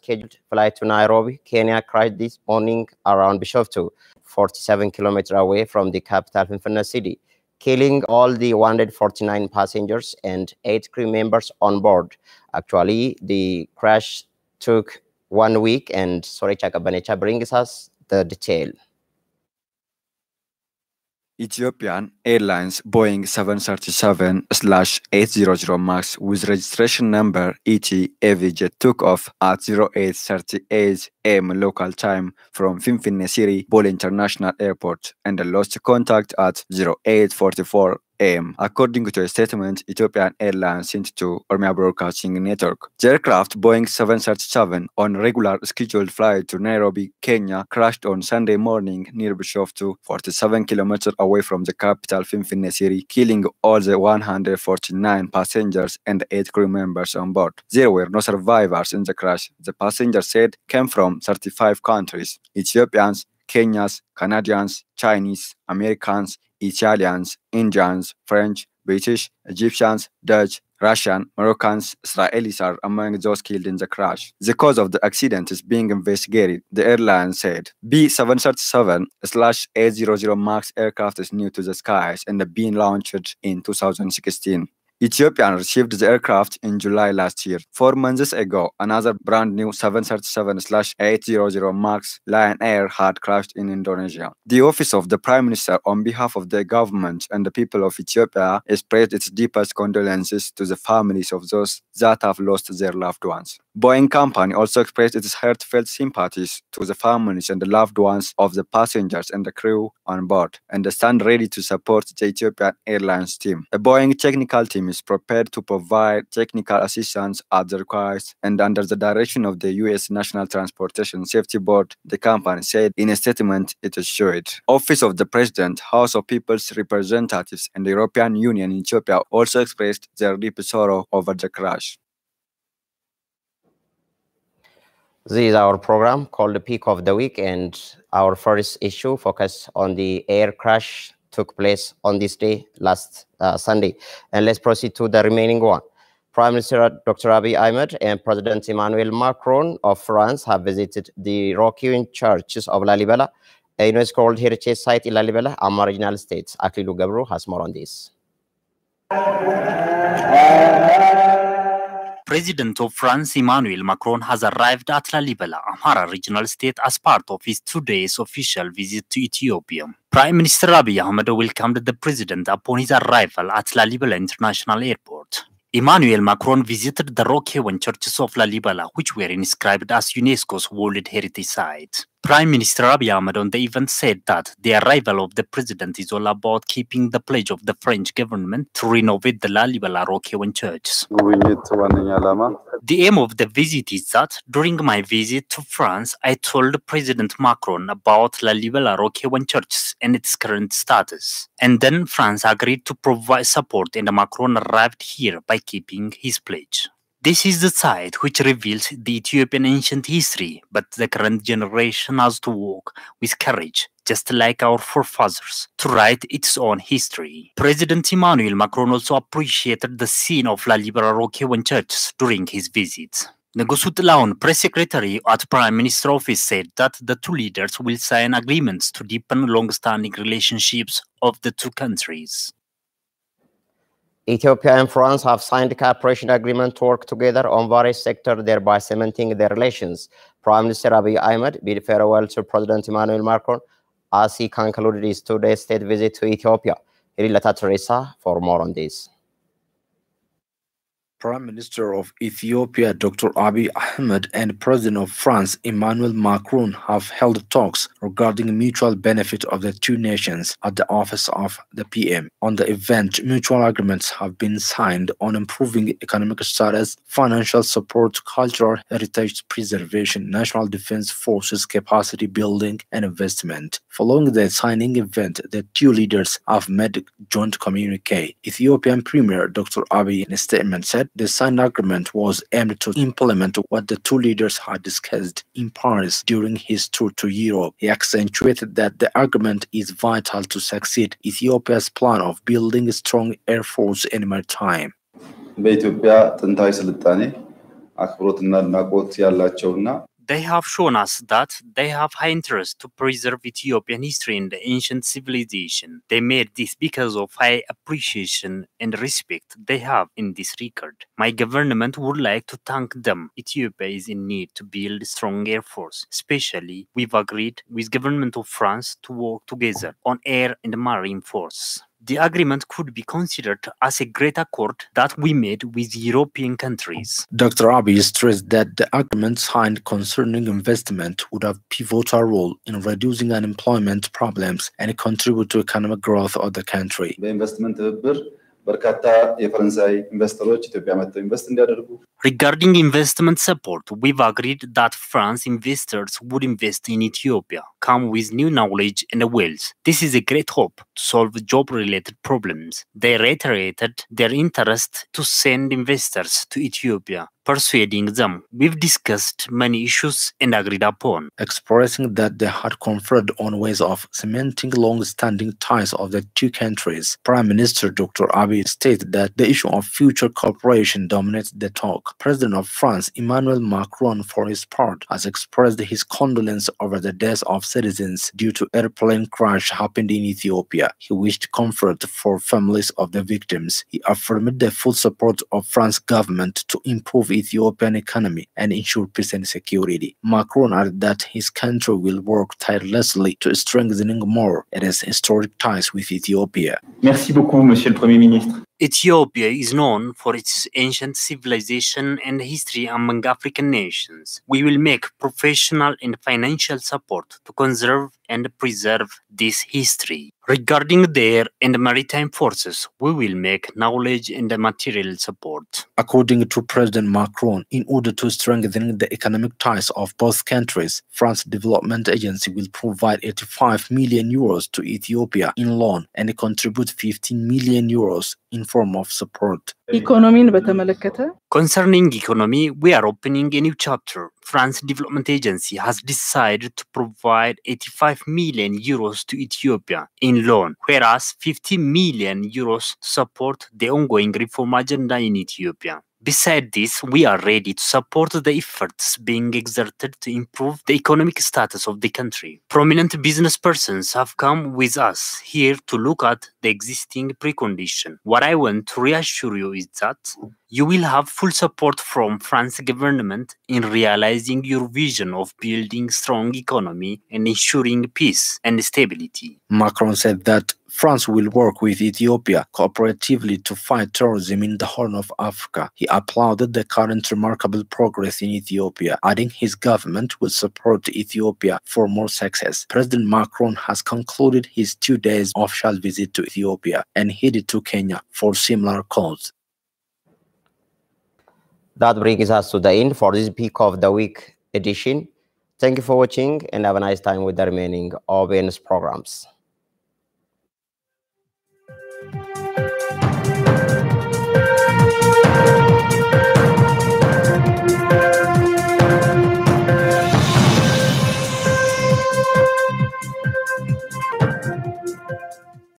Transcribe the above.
scheduled flight to Nairobi, Kenya crashed this morning around Bishoftu, 47 kilometers away from the capital, Finfinne City, killing all the 149 passengers and 8 crew members on board. Actually, the crash took 1 week, and Sorecha Kabanecha brings us the detail. Ethiopian Airlines Boeing 737/800 MAX with registration number ET-AVJ took off at 08:38 am local time from Finfinne City Bole International Airport and lost contact at 08:44 am, according to a statement Ethiopian Airlines sent to Oromia Broadcasting Network. The aircraft Boeing 737 on regular scheduled flight to Nairobi, Kenya, crashed on Sunday morning near Bishoftu, 47 kilometers away from the capital Finfinne City, killing all the 149 passengers and 8 crew members on board. There were no survivors in the crash. The passengers said came from 35 countries: Ethiopians, Kenyans, Canadians, Chinese, Americans, Italians, Indians, French, British, Egyptians, Dutch, Russian, Moroccans, Israelis are among those killed in the crash. The cause of the accident is being investigated, the airline said. B737/800 MAX aircraft is new to the skies and being launched in 2016. Ethiopia received the aircraft in July last year. 4 months ago, another brand new 737/800 MAX Lion Air had crashed in Indonesia. The office of the Prime Minister, on behalf of the government and the people of Ethiopia, expressed its deepest condolences to the families of those that have lost their loved ones. Boeing Company also expressed its heartfelt sympathies to the families and the loved ones of the passengers and the crew on board, and stand ready to support the Ethiopian Airlines team. A Boeing technical team is prepared to provide technical assistance at the request and under the direction of the U.S. National Transportation Safety Board, the company said in a statement it issued. Office of the President, House of People's Representatives, and the European Union in Ethiopia also expressed their deep sorrow over the crash. This is our program called The Peak of the Week, and our first issue focused on the air crash took place on this day, last Sunday. And let's proceed to the remaining one. Prime Minister Dr. Abiy Ahmed and President Emmanuel Macron of France have visited the Rockhewn churches of Lalibela, a UNESCO World Heritage Site in Lalibela, Aboriginal State. Aklilu Gabru has more on this. President of France Emmanuel Macron has arrived at Lalibela, Amhara regional state, as part of his 2 days official visit to Ethiopia. Prime Minister Abiy Ahmed welcomed the president upon his arrival at Lalibela International Airport. Emmanuel Macron visited the Rockhewn churches of Lalibela, which were inscribed as UNESCO's World Heritage Site. Prime Minister Abiy Ahmed on the event said that the arrival of the president is all about keeping the pledge of the French government to renovate the Lalibela Rockhewn churches. The aim of the visit is that during my visit to France, I told President Macron about Lalibela Rockhewn churches and its current status. And then France agreed to provide support, and Macron arrived here by keeping his pledge. This is the site which reveals the Ethiopian ancient history, but the current generation has to walk with courage, just like our forefathers, to write its own history. President Emmanuel Macron also appreciated the scene of Lalibela Rockhewn churches during his visit. Negusu Tilaun, press secretary at Prime Minister Office, said that the two leaders will sign agreements to deepen long-standing relationships of the two countries. Ethiopia and France have signed a cooperation agreement to work together on various sectors, thereby cementing their relations. Prime Minister Abiy Ahmed bid farewell to President Emmanuel Macron as he concluded his 2-day state visit to Ethiopia. Irilata Teresa for more on this. Prime Minister of Ethiopia Dr. Abiy Ahmed and President of France Emmanuel Macron have held talks regarding mutual benefit of the two nations at the office of the PM. On the event, mutual agreements have been signed on improving economic status, financial support, cultural heritage preservation, national defense forces capacity building, and investment. Following the signing event, the two leaders have made a joint communique. Ethiopian Premier Dr. Abiy in a statement said the signed agreement was aimed to implement what the two leaders had discussed in Paris during his tour to Europe. He accentuated that the agreement is vital to succeed Ethiopia's plan of building a strong air force in maritime. በኢትዮጵያ ጥንታዊ ስልጣኔ አክብሮትና አድናቆት ያላቸውና They have shown us that they have high interest to preserve Ethiopian history and the ancient civilization. They made this because of high appreciation and respect they have in this record. My government would like to thank them. Ethiopia is in need to build a strong air force. Especially, we've agreed with government of France to work together on air and marine force. The agreement could be considered as a great accord that we made with European countries. Dr. Abiy stressed that the agreement signed concerning investment would have pivotal role in reducing unemployment problems and contribute to economic growth of the country. በኢንቨስትመንት ትብብር በርካታ የፈረንሳይ ኢንቨስተሮች ኢትዮጵያ መጥተው ኢንቨስት እንዲያደርጉ Regarding investment support, we've agreed that France investors would invest in Ethiopia, come with new knowledge and wealth. This is a great hope to solve job-related problems. They reiterated their interest to send investors to Ethiopia, persuading them. We've discussed many issues and agreed upon. Expressing that they had conferred on ways of cementing long-standing ties of the two countries, Prime Minister Dr. Abiy stated that the issue of future cooperation dominates the talk. President of France, Emmanuel Macron, for his part, has expressed his condolence over the deaths of citizens due to airplane crash happened in Ethiopia. He wished comfort for families of the victims. He affirmed the full support of France government to improve Ethiopian economy and ensure peace and security. Macron added that his country will work tirelessly to strengthening more its historic ties with Ethiopia. Merci beaucoup, Monsieur le Premier ministre. Ethiopia is known for its ancient civilization and history among African nations. We will make professional and financial support to conserve and preserve this history. Regarding the air and maritime forces, we will make knowledge and material support. According to President Macron, in order to strengthen the economic ties of both countries, France Development Agency will provide 85 million euros to Ethiopia in loan and contribute 15 million euros in form of support. Concerning economy, we are opening a new chapter. France Development Agency has decided to provide 85 million euros to Ethiopia in loan, whereas 50 million euros support the ongoing reform agenda in Ethiopia. Besides this, we are ready to support the efforts being exerted to improve the economic status of the country. Prominent business persons have come with us here to look at the existing precondition. What I want to reassure you is that you will have full support from France government in realizing your vision of building strong economy and ensuring peace and stability. Macron said that France will work with Ethiopia cooperatively to fight terrorism in the Horn of Africa. He applauded the current remarkable progress in Ethiopia, adding his government will support Ethiopia for more success. President Macron has concluded his 2 days official visit to Ethiopia and headed to Kenya for similar calls. That brings us to the end for this Peak of the Week edition. Thank you for watching and have a nice time with the remaining OBN's programs.